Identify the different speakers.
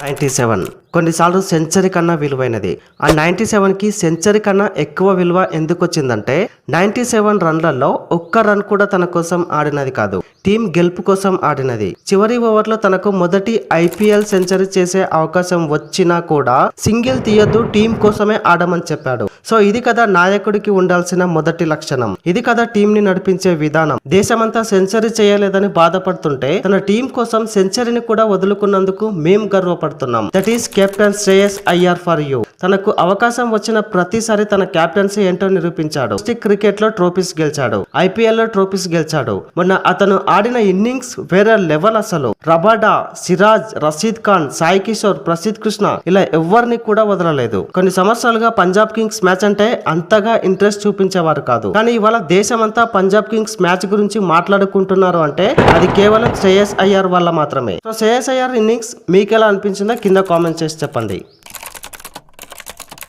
Speaker 1: 97 కొన్నిసార్లు సెంచరీ కన్నా విలువైనది. ఆ 97కి సెంచరీ కన్నా ఎక్కువ విలువ ఎందుకు వచ్చిందంటే 97 రన్లలో ఒక్క రన్ కూడా తన కోసం ఆడినది కాదు, టీం గెలుపు కోసం ఆడినది. చివరి ఓవర్లో తనకు మొదటి IPL సెంచరీ చేసే అవకాశం వచ్చినా కూడా సింగిల్ తీయొద్దు, టీం కోసమే ఆడమని చెప్పాడు. సో ఇది కదా నాయకుడికి ఉండాల్సిన మొదటి లక్షణం, ఇది కదా టీం ని నడిపించే విధానం. దేశమంతా సెంచరీ చేయలేదని బాధపడుతుంటే తన టీం కోసం సెంచరీని కూడా వదులుకున్నందుకు మేం గర్వపడుతున్నాం. That is captain Shreyas Iyer for you. తనకు అవకాశం వచ్చిన ప్రతిసారి తన కెప్టెన్సీ ఏంటో నిరూపించాడు. క్రికెట్ లో ట్రోఫీస్ గెలిచాడు, IPL లో ట్రోఫీస్ గెలిచాడు. మొన్న అతను ఆడిన ఇన్నింగ్స్ వేరే లెవెల్ అసలు. రబాడా, సిరాజ్, రషీద్ ఖాన్, సాయి కిషోర్, ప్రసిద్ కృష్ణ ఇలా ఎవరిని కూడా వదలలేదు. కొన్ని సంవత్సరాలుగా పంజాబ్ కింగ్స్ మ్యాచ్ అంటే అంతగా ఇంట్రెస్ట్ చూపించేవారు కాదు, కానీ ఇవాళ దేశమంతా పంజాబ్ కింగ్స్ మ్యాచ్ గురించి మాట్లాడుకుంటున్నారు అంటే అది కేవలం శ్రేయస్ అయ్యర్ వల్ల మాత్రమే. సో శ్రేయస్ అయ్యర్ ఇన్నింగ్స్ మీకు ఎలా అనిపించిందో కింద కామెంట్ చేసి చెప్పండి.